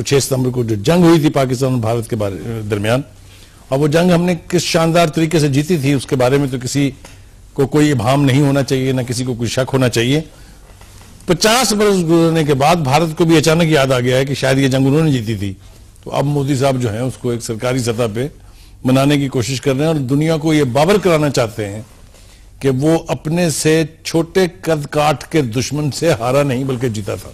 6 सितंबर को जो जंग हुई थी पाकिस्तान और भारत के दरमियान, और वो जंग हमने किस शानदार तरीके से जीती थी उसके बारे में तो किसी को कोई इबाम नहीं होना चाहिए, ना किसी को कोई शक होना चाहिए। 50 बरस गुजरने के बाद भारत को भी अचानक याद आ गया है कि शायद ये जंग उन्होंने जीती थी, तो अब मोदी साहब जो है उसको एक सरकारी सतह पे मनाने की कोशिश कर रहे हैं और दुनिया को ये बावर कराना चाहते हैं कि वो अपने से छोटे कद काठ के दुश्मन से हारा नहीं बल्कि जीता था।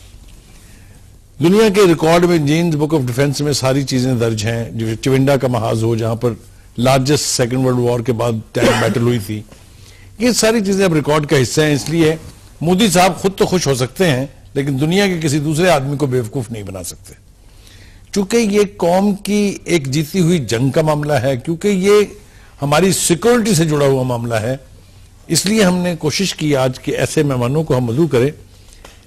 दुनिया के रिकॉर्ड में जीन्स बुक ऑफ डिफेंस में सारी चीजें दर्ज हैं, जो चिविंडा का महाज हो जहां पर लार्जेस्ट सेकेंड वर्ल्ड वॉर के बाद टैंक बैटल हुई थी, ये सारी चीजें अब रिकॉर्ड का हिस्सा हैं। इसलिए मोदी साहब खुद तो खुश हो सकते हैं लेकिन दुनिया के किसी दूसरे आदमी को बेवकूफ नहीं बना सकते, क्योंकि ये कौम की एक जीती हुई जंग का मामला है, क्योंकि ये हमारी सिक्योरिटी से जुड़ा हुआ मामला है। इसलिए हमने कोशिश की आज के ऐसे मेहमानों को हम मदऊ करें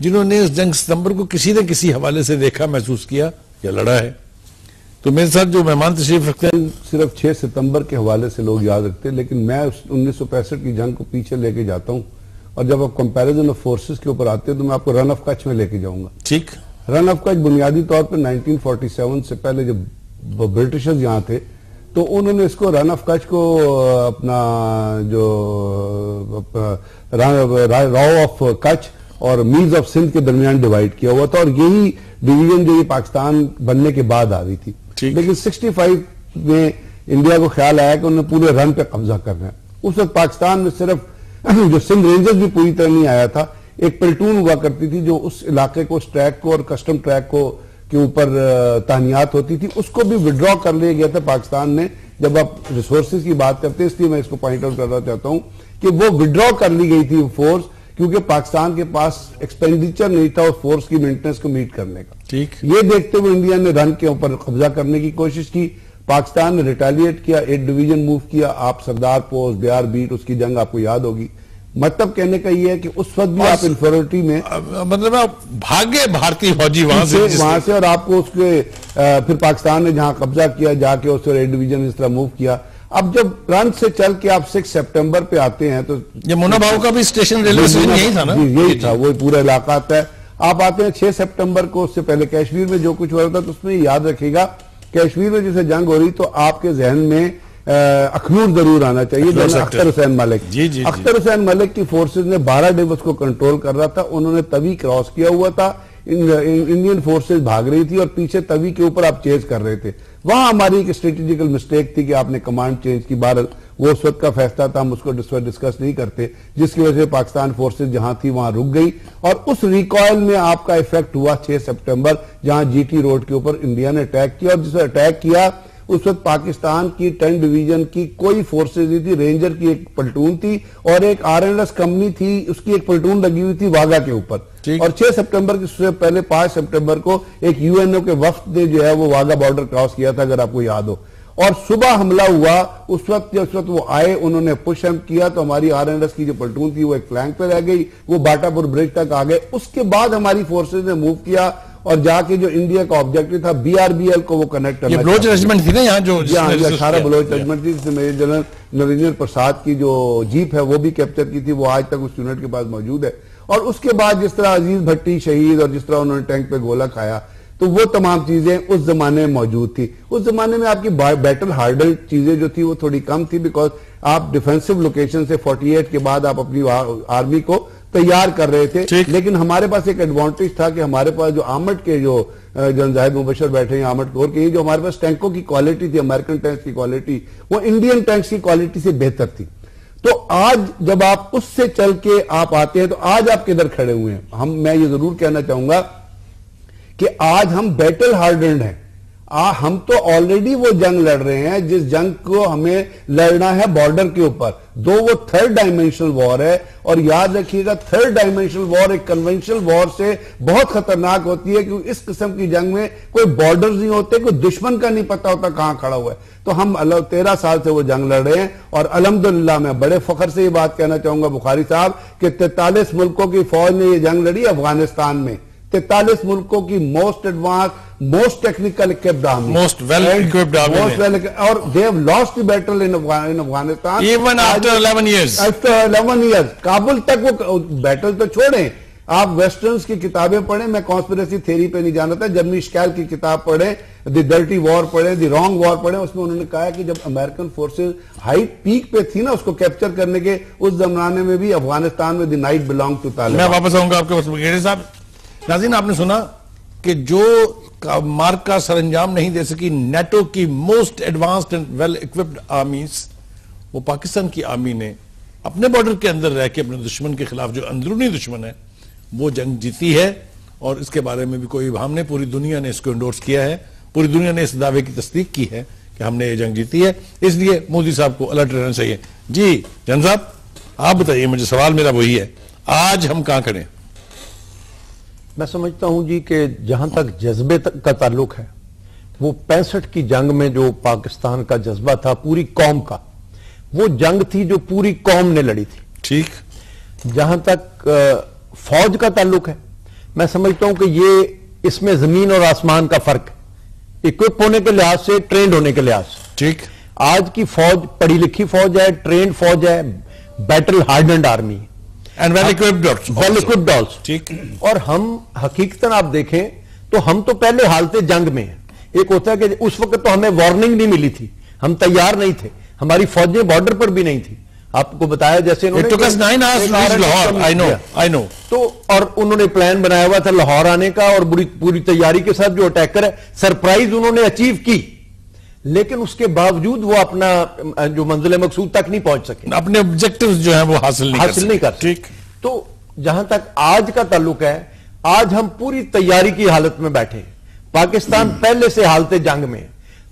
जिन्होंने इस जंग सितंबर को किसी न किसी हवाले से देखा, महसूस किया या लड़ा है। तो मेरे साथ जो मेहमान तशरीफ रखते हैं, सिर्फ 6 सितंबर के हवाले से लोग याद रखते हैं, लेकिन मैं 1965 की जंग को पीछे लेके जाता हूं और जब आप कंपैरिजन ऑफ फोर्सेस के ऊपर आते हैं तो मैं आपको रन ऑफ कच्छ में लेके जाऊंगा। ठीक, रन ऑफ कच्छ बुनियादी तौर पर 1947 से पहले जब ब्रिटिशर्स यहाँ थे तो उन्होंने इसको रन ऑफ कच्छ को अपना जो राव ऑफ कच्छ और मीर्स ऑफ सिंध के दरमियान डिवाइड किया हुआ था और यही डिवीजन जो ये पाकिस्तान बनने के बाद आ रही थी। लेकिन 65 में इंडिया को ख्याल आया कि उन्होंने पूरे रन पे कब्जा करना है। उस वक्त पाकिस्तान में सिर्फ जो सिंध रेंजर्स भी पूरी तरह नहीं आया था, एक प्लेटून हुआ करती थी जो उस इलाके को, उस ट्रैक को और कस्टम ट्रैक को के ऊपर तानियात होती थी, उसको भी विड्रॉ कर लिया गया था पाकिस्तान ने। जब आप रिसोर्सेज की बात करते हैं इसलिए मैं इसको पॉइंट आउट करना चाहता हूं कि वो विड्रॉ कर ली गई थी फोर्स, क्योंकि पाकिस्तान के पास एक्सपेंडिचर नहीं था उस फोर्स की मेंटेनेंस को मीट करने का। ठीक, ये देखते हुए इंडिया ने रन के ऊपर कब्जा करने की कोशिश की, पाकिस्तान ने रिटेलिएट किया, 8 डिवीजन मूव किया। आप सरदार पोस्ट, बिहार बीट, उसकी जंग आपको याद होगी। मतलब कहने का ये है कि उस वक्त भी आप इंफीरियरिटी में मतलब आप भागे भारतीय फौजी वहां से और आपको उसके फिर पाकिस्तान ने जहां कब्जा किया जाके उससे 8 डिवीजन इस तरह मूव किया। अब जब रन से चल के आप 6 सितंबर पे आते हैं तो यमुना भाव का भी स्टेशन रेलवे स्टेशन यही था ना, यही था, वो पूरा इलाका आता है। आप आते हैं 6 सितंबर को, उससे पहले कश्मीर में जो कुछ हो रहा था तो उसमें याद रखिएगा कश्मीर में जैसे जंग हो रही तो आपके जहन में अखनूर जरूर आना चाहिए, अख्तर हुसैन मलिक। अख्तर हुसैन मलिक की फोर्सेज ने 12 डे उसको कंट्रोल कर रहा था, उन्होंने तवी क्रॉस किया हुआ था, इंडियन फोर्सेज भाग रही थी और पीछे तवी के ऊपर आप चेज कर रहे थे। वहां हमारी एक स्ट्रेटेजिकल मिस्टेक थी कि आपने कमांड चेंज की। बहरहाल वो उस वक्त का फैसला था, हम उसको डिस्कस नहीं करते, जिसकी वजह से पाकिस्तान फोर्सेज जहां थी वहां रुक गई और उस रिकॉयल में आपका इफेक्ट हुआ 6 सितंबर, जहां जीटी रोड के ऊपर इंडिया ने अटैक किया और जिसे अटैक किया उस वक्त पाकिस्तान की 10 डिवीजन की कोई फोर्सेज नहीं थी, रेंजर की एक प्लेटून थी और एक आरएनएस कंपनी थी, उसकी एक प्लेटून लगी हुई थी वाघा के ऊपर। और 6 सितंबर से पहले 5 सितंबर को एक यूएनओ के वफ्द ने जो है वो वाघा बॉर्डर क्रॉस किया था, अगर आपको याद हो, और सुबह हमला हुआ। उस वक्त वो आए, उन्होंने पुश अप किया तो हमारी आरएनएस की जो प्लेटून थी वो एक फ्लैंक पे रह गई, वो बाटापुर ब्रिज तक आ गए। उसके बाद हमारी फोर्सेज ने मूव किया और जाके जो इंडिया का ऑब्जेक्टिव था बीआरबीएल को वो कनेक्ट करना। ये बलोच रेजिमेंट थी ना यहाँ, जो 18 बलोच रेजिमेंट थी, जिसमें मेजर जनरल नरेंद्र प्रसाद की जो जीप है वो भी कैप्चर की थी, वो आज तक उस यूनिट के पास मौजूद है। और उसके बाद जिस तरह अजीज भट्टी शहीद और जिस तरह उन्होंने टैंक पे गोला खाया, तो वो तमाम चीजें उस जमाने में मौजूद थी। उस जमाने में आपकी बैटल हार्डल चीजें जो थी वो थोड़ी कम थी, बिकॉज आप डिफेंसिव लोकेशन से 48 के बाद आप अपनी आर्मी को तैयार कर रहे थे। लेकिन हमारे पास एक एडवांटेज था कि हमारे पास जो आर्मड के जो जनरल जाहिद मुबशर बैठे हैं आर्मड कोर के, जो हमारे पास टैंकों की क्वालिटी थी, अमेरिकन टैंक्स की क्वालिटी, वो इंडियन टैंक्स की क्वालिटी से बेहतर थी। तो आज जब आप उससे चल के आप आते हैं तो आज आप किधर खड़े हुए हैं? मैं ये जरूर कहना चाहूंगा कि आज हम बैटल हार्डन्ड हैं। हम तो ऑलरेडी वो जंग लड़ रहे हैं जिस जंग को हमें लड़ना है बॉर्डर के ऊपर, दो वो 3rd डायमेंशनल वॉर है। और याद रखिएगा 3rd डायमेंशनल वॉर एक कन्वेंशनल वॉर से बहुत खतरनाक होती है, क्योंकि इस किस्म की जंग में कोई बॉर्डर्स नहीं होते, कोई दुश्मन का नहीं पता होता कहां खड़ा हुआ है। तो हम 13 साल से वो जंग लड़ रहे हैं और अल्हम्दुलिल्लाह मैं बड़े फख्र से ये बात कहना चाहूंगा बुखारी साहब कि 43 मुल्कों की फौज ने ये जंग लड़ी अफगानिस्तान में। 43 मुल्कों की most advanced, most technical equipped army, most well equipped army, और they have lost the battle in Afghanistan even after 11 years। After 11 years Kabul तक वो बैटल तो छोड़ें, आप वेस्टर्न्स की किताबें पढ़ें, मैं कॉन्स्पिरेसी थ्योरी पे नहीं जाना था, जर्मी स्कैल की किताब पढ़ें, द डर्टी वॉर पढ़ें, द रॉन्ग वॉर पढ़ें, उसमें उन्होंने कहा कि जब अमेरिकन फोर्सेस हाइट पीक पे थी ना उसको कैप्चर करने के, उस जमाने में भी अफगानिस्तान में the night belong to Taliban. मैं वापस आऊंगा आपके पास ब्रिगेडियर साहब। नाज़रीन, आपने सुना कि जो मार्क का सरंजाम नहीं दे सकी नेटो की most advanced and well equipped आर्मीज, वो पाकिस्तान की आर्मी ने अपने बॉर्डर के अंदर रह के अपने दुश्मन के खिलाफ, जो अंदरूनी दुश्मन है, वो जंग जीती है। और इसके बारे में भी कोई इबाहम नहीं, पूरी दुनिया ने इसको एंडोर्स किया है, पूरी दुनिया ने इस दावे की तस्दीक की है कि हमने ये जंग जीती है। इसलिए मोदी साहब को अलर्ट रहना चाहिए। जी जन साहब, आप बताइए, मुझे सवाल मेरा वही है, आज हम कहां खड़े? मैं समझता हूं जी कि जहां तक जज्बे का ताल्लुक है, वो 65 की जंग में जो पाकिस्तान का जज्बा था पूरी कौम का, वो जंग थी जो पूरी कौम ने लड़ी थी। ठीक। जहां तक फौज का ताल्लुक है, मैं समझता हूं कि ये इसमें जमीन और आसमान का फर्क है, इक्विप होने के लिहाज से, ट्रेंड होने के लिहाज से। ठीक। आज की फौज पढ़ी लिखी फौज है, ट्रेंड फौज है, battle hardened army and well equipped also. ठीक। और हम हकीकतन आप देखें तो हम तो पहले हालत जंग में हैं। एक होता है कि उस वक्त तो हमें वार्निंग नहीं मिली थी, हम तैयार नहीं थे, हमारी फौजें बॉर्डर पर भी नहीं थी। आपको बताया जैसे तो, और उन्होंने प्लान बनाया हुआ था लाहौर आने का, और पूरी तैयारी के साथ जो अटैकर है, सरप्राइज उन्होंने अचीव की, लेकिन उसके बावजूद वो अपना जो मंजिल मकसूद तक नहीं पहुंच सके, अपने ऑब्जेक्टिव्स जो है वो हासिल नहीं कर सके। ठीक। तो जहां तक आज का ताल्लुक है, आज हम पूरी तैयारी की हालत में बैठे हैं। पाकिस्तान पहले से हालत जंग में,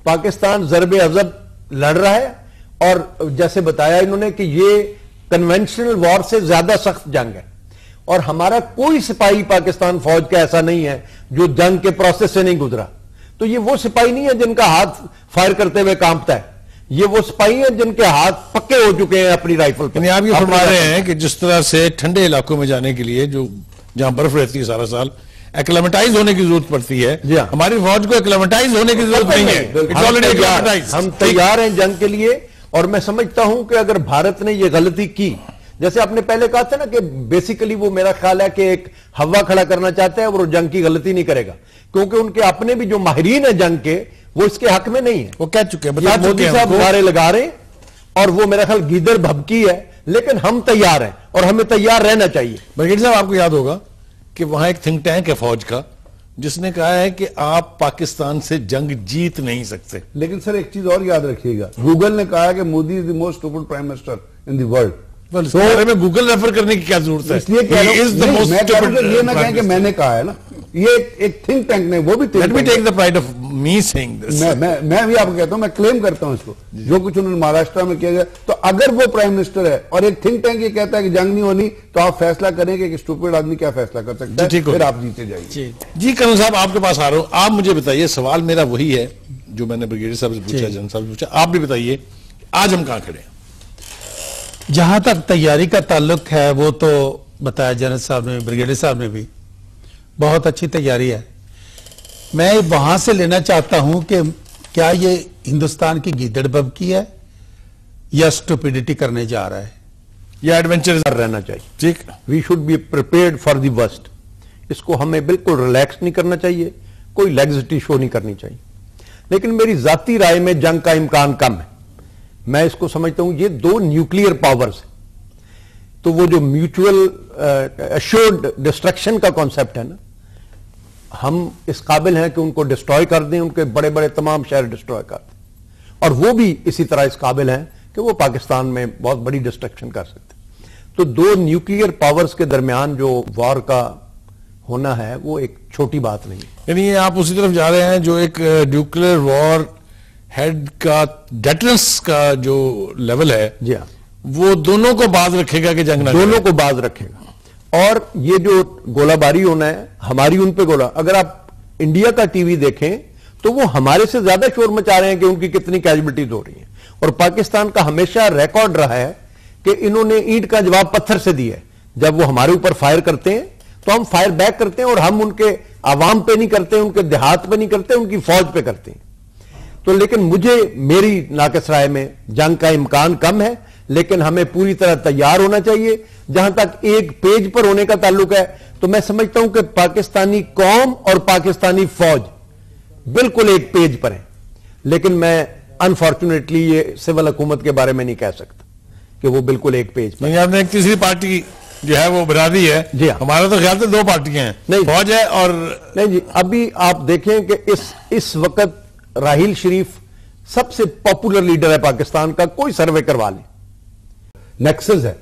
पाकिस्तान ज़रबे अज़ब लड़ रहा है, और जैसे बताया इन्होंने कि ये कन्वेंशनल वॉर से ज्यादा सख्त जंग है, और हमारा कोई सिपाही पाकिस्तान फौज का ऐसा नहीं है जो जंग के प्रोसेस से नहीं गुजरा। तो ये वो सिपाही नहीं है जिनका हाथ फायर करते हुए कांपता है, ये वो सिपाही हैं जिनके हाथ पक्के हो चुके हैं अपनी राइफल पर। आप ये फरमा रहे हैं कि जिस तरह से ठंडे इलाकों में जाने के लिए, जो जहां बर्फ रहती है सारा साल, एक्लेमेटाइज होने की जरूरत पड़ती है, हमारी फौज को एक्लेमेटाइज होने की जरूरत नहीं है, हम तैयार हैं जंग के लिए। और मैं समझता हूं कि अगर भारत ने यह गलती की, जैसे आपने पहले कहा था ना कि बेसिकली वो, मेरा ख्याल है कि एक हवा खड़ा करना चाहता है और वो जंग की गलती नहीं करेगा, क्योंकि उनके अपने भी जो माहिरीन है जंग के, वो इसके हक में नहीं है। वो कह चुके हैं, मोदी साहब नारे लगा रहे हैं, और वो मेरा ख्याल गीदड़ भभकी है, लेकिन हम तैयार हैं और हमें तैयार रहना चाहिए। ब्रिगेडियर साहब, आपको याद होगा कि वहां एक थिंक टैंक है फौज का, जिसने कहा है कि आप पाकिस्तान से जंग जीत नहीं सकते। लेकिन सर एक चीज और याद रखिएगा, गूगल ने कहा कि Modi is the most stupid prime minister in the world. तो बारे में गूगल रेफर करने की क्या जरूरत है? इसलिए कह रहा हूं, ये ना कहें कि मैंने कहा है ना, ये एक थिंक टैंक ने, वो भी let me take the pride of me saying this. मैं भी आपको कहता हूं, मैं क्लेम करता हूं इसको, जो कुछ उन्होंने महाराष्ट्र में किया गया। तो अगर वो प्राइम मिनिस्टर है और एक थिंक टैंक ये कहता है कि जंग नहीं होनी, तो आप फैसला करेंगे कि स्टूपिड आदमी क्या फैसला कर सकता है, फिर आप जीते जाइए। जी कर्नल साहब, आपके पास आ रहा हूं, आप मुझे बताइए, सवाल मेरा वही है जो मैंने ब्रिगेडियर साहब से पूछा, जनरल साहब से पूछा, आप भी बताइए, आज हम कहां खड़े हैं? जहां तक तैयारी का ताल्लुक है, वो तो बताया जनरल साहब ने, ब्रिगेडियर साहब ने भी, बहुत अच्छी तैयारी है। मैं वहां से लेना चाहता हूं कि क्या ये हिंदुस्तान की गीदड़ भभकी है या स्टुपिडिटी करने जा रहा है, या एडवेंचर रहना चाहिए। ठीक, we should be prepared for the worst. इसको हमें बिल्कुल रिलैक्स नहीं करना चाहिए, कोई लैग्जिटी शो नहीं करनी चाहिए। लेकिन मेरी जाती राय में जंग का इम्कान कम है। मैं इसको समझता हूं ये दो न्यूक्लियर पावर्स है, तो वो जो म्यूचुअल एश्योर्ड डिस्ट्रक्शन का कॉन्सेप्ट है ना, हम इस काबिल हैं कि उनको डिस्ट्रॉय कर दें, उनके बड़े बड़े तमाम शहर डिस्ट्रॉय कर दें, और वो भी इसी तरह इस काबिल हैं कि वो पाकिस्तान में बहुत बड़ी डिस्ट्रक्शन कर सकते हैं। तो दो न्यूक्लियर पावर्स के दरमियान जो वॉर का होना है, वो एक छोटी बात नहीं है। यानी आप उसी तरफ जा रहे हैं जो एक न्यूक्लियर वॉर हेड का डेटरेंस का जो लेवल है, जी हाँ, वो दोनों को बाज रखेगा कि जंग ना, दोनों को बाज रखेगा। और ये जो गोलाबारी होना है, हमारी उन पे गोला, अगर आप इंडिया का टीवी देखें तो वो हमारे से ज्यादा शोर मचा रहे हैं कि उनकी कितनी कैजुअलिटीज हो रही हैं। और पाकिस्तान का हमेशा रिकॉर्ड रहा है कि इन्होंने ईंट का जवाब पत्थर से दिया है। जब वो हमारे ऊपर फायर करते हैं तो हम फायर बैक करते हैं, और हम उनके आवाम पे नहीं करते, उनके देहात पे नहीं करते, उनकी फौज पे करते हैं। तो लेकिन मुझे, मेरी नाकस राय में जंग का इम्कान कम है, लेकिन हमें पूरी तरह तैयार होना चाहिए। जहां तक एक पेज पर होने का ताल्लुक है, तो मैं समझता हूं कि पाकिस्तानी कौम और पाकिस्तानी फौज बिल्कुल एक पेज पर है, लेकिन मैं अनफॉर्चुनेटली ये सिविल हुकूमत के बारे में नहीं कह सकता कि वो बिल्कुल एक पेज पर। आपने एक तीसरी पार्टी जो है वो बना दी है। जी हाँ। हमारा तो ख्याल से दो पार्टियां हैं, नहीं फौज है और नहीं जी, अभी आप देखें कि इस वक्त राहिल शरीफ सबसे पॉपुलर लीडर है पाकिस्तान का, कोई सर्वे करवा लें। नेक्सस है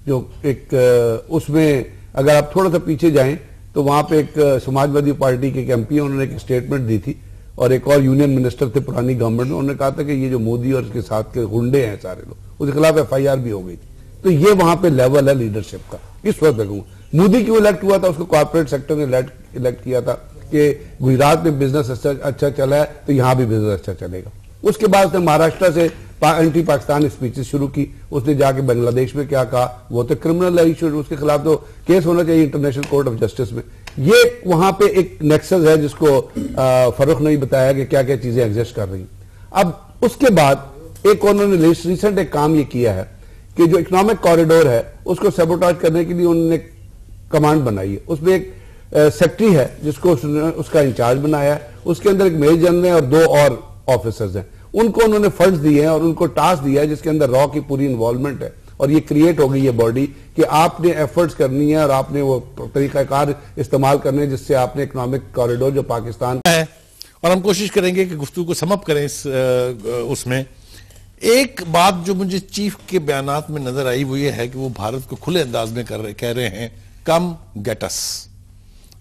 जो एक उसमें अगर आप थोड़ा सा पीछे जाएं तो वहां पे एक समाजवादी पार्टी के एमपी उन्होंने एक स्टेटमेंट दी थी, और एक और यूनियन मिनिस्टर थे पुरानी गवर्नमेंट में, उन्होंने कहा था कि ये जो मोदी और उसके साथ के गुंडे हैं सारे लोग, उसके खिलाफ FIR भी हो गई थी। तो ये वहां पे लेवल है लीडरशिप का। इस वक्त देखूंगा मोदी क्यों इलेक्ट हुआ था, उसको कॉर्पोरेट सेक्टर ने इलेक्ट किया था कि गुजरात में बिजनेस अच्छा चला है तो यहां भी बिजनेस अच्छा चलेगा। उसके बाद उसने महाराष्ट्र से एंटी पाकिस्तान स्पीचेस शुरू की, उसने जाके बांग्लादेश में क्या कहा, वो तो क्रिमिनल है इशू, उसके खिलाफ तो केस होना चाहिए इंटरनेशनल कोर्ट ऑफ जस्टिस में। ये वहां पे एक नेक्सस है जिसको फरूख ने बताया कि क्या क्या चीजें एग्जिस्ट कर रही। अब उसके बाद एक उन्होंने रिसेंट एक काम ये किया है कि जो इकोनॉमिक कॉरिडोर है उसको सैबोटाज करने के लिए उन्होंने कमांड बनाई है। उसमें एक सेक्रेटरी है जिसको उसका इंचार्ज बनाया है, उसके अंदर एक मेजर जनरल है और 2 और ऑफिसर्स हैं। उनको उन्होंने फंड्स दिए हैं और उनको टास्क दिया है जिसके अंदर रॉ की पूरी इन्वॉल्वमेंट है, और ये क्रिएट हो गई है बॉडी कि आपने एफर्ट्स करनी है और आपने वो तरीकाकार इस्तेमाल करने हैं जिससे आपने इकोनॉमिक कॉरिडोर जो पाकिस्तान है, और हम कोशिश करेंगे कि गुफ्तगू को समअप करें इस उसमें। एक बात जो मुझे चीफ के बयानात में नजर आई वो ये है कि वो भारत को खुले अंदाज में कह रहे हैं कम गेट अस,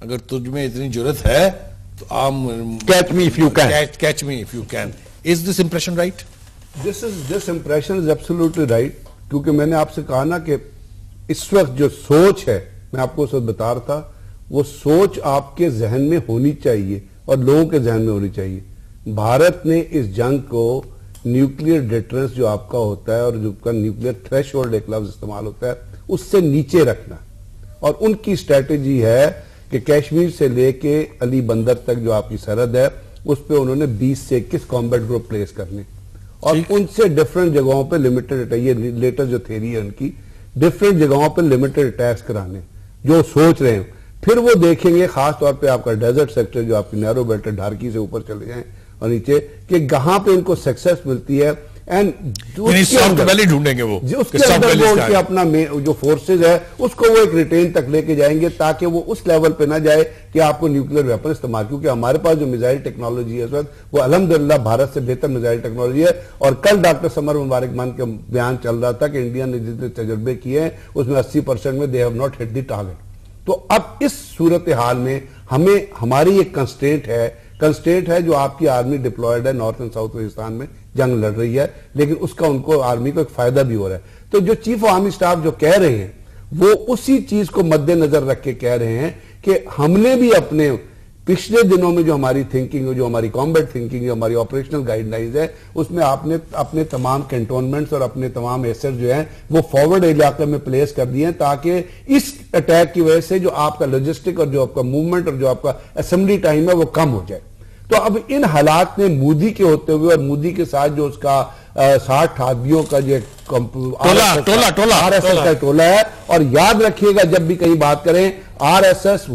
अगर तुझमें इतनी जरूरत है तो आम catch me if you can, catch me if you can. Is this impression right? This impression is absolutely right, क्योंकि मैंने आपसे कहा ना कि इस वक्त जो सोच है, मैं आपको उस वक्त बता रहा था, वो सोच आपके जहन में होनी चाहिए और लोगों के जहन में होनी चाहिए। भारत ने इस जंग को न्यूक्लियर डिटरेंस जो आपका होता है और जो आपका न्यूक्लियर थ्रेशोल्ड एक लफ्ज इस्तेमाल होता है उससे नीचे रखना, और उनकी स्ट्रेटेजी है कि कश्मीर से लेके अली बंदर तक जो आपकी सरहद है उस पर उन्होंने 20 से 21 कॉम्बैट ग्रुप प्लेस करने और उनसे डिफरेंट जगहों पे लिमिटेड, ये लेटर जो थ्योरी है उनकी, डिफरेंट जगहों पे लिमिटेड अटैक्स कराने जो सोच रहे हैं। फिर वो देखेंगे खास तौर पे आपका डेजर्ट सेक्टर जो आपकी नैरो बेल्ट है, ढारकी से ऊपर चले जाएं और नीचे, कि कहां पे इनको सक्सेस मिलती है एंड ढूंढेंगे वो उसके अंदर वो उनके अपना जो फोर्सेज है उसको वो एक रिटेन तक लेके जाएंगे ताकि वो उस लेवल पे ना जाए कि आपको न्यूक्लियर वेपन इस्तेमाल, क्योंकि हमारे पास जो मिसाइल टेक्नोलॉजी है इस वक्त वो अल्हम्दुलिल्लाह भारत से बेहतर मिसाइल टेक्नोलॉजी है। और कल डॉक्टर समर मुबारक मान का बयान चल रहा था कि इंडिया ने जितने तजर्बे किए हैं उसमें 80% में they have not hit the target. तो अब इस सूरत हाल में हमें हमारी एक कंस्टेंट है जो आपकी आर्मी डिप्लॉयड है नॉर्थ एंड साउथ पाकिस्तान में जंग लड़ रही है, लेकिन उसका उनको आर्मी को एक फायदा भी हो रहा है। तो जो चीफ ऑफ आर्मी स्टाफ जो कह रहे हैं वो उसी चीज को मद्देनजर रख के कह रहे हैं कि हमने भी अपने पिछले दिनों में जो हमारी थिंकिंग, जो हमारी कॉम्बैट थिंकिंग, जो हमारी ऑपरेशनल गाइडलाइंस है उसमें आपने अपने तमाम कैंटोनमेंट्स और अपने तमाम एसेट जो हैं वो फॉरवर्ड इलाके में प्लेस कर दिए हैं ताकि इस अटैक की वजह से जो आपका लॉजिस्टिक और जो आपका मूवमेंट और जो आपका असेंबली टाइम है वो कम हो जाए। तो अब इन हालात में मोदी के होते हुए और मोदी के साथ जो उसका 60 ठाबियों का जो टोला RSS का टोला है, और याद रखिएगा जब भी कहीं बात करें RSS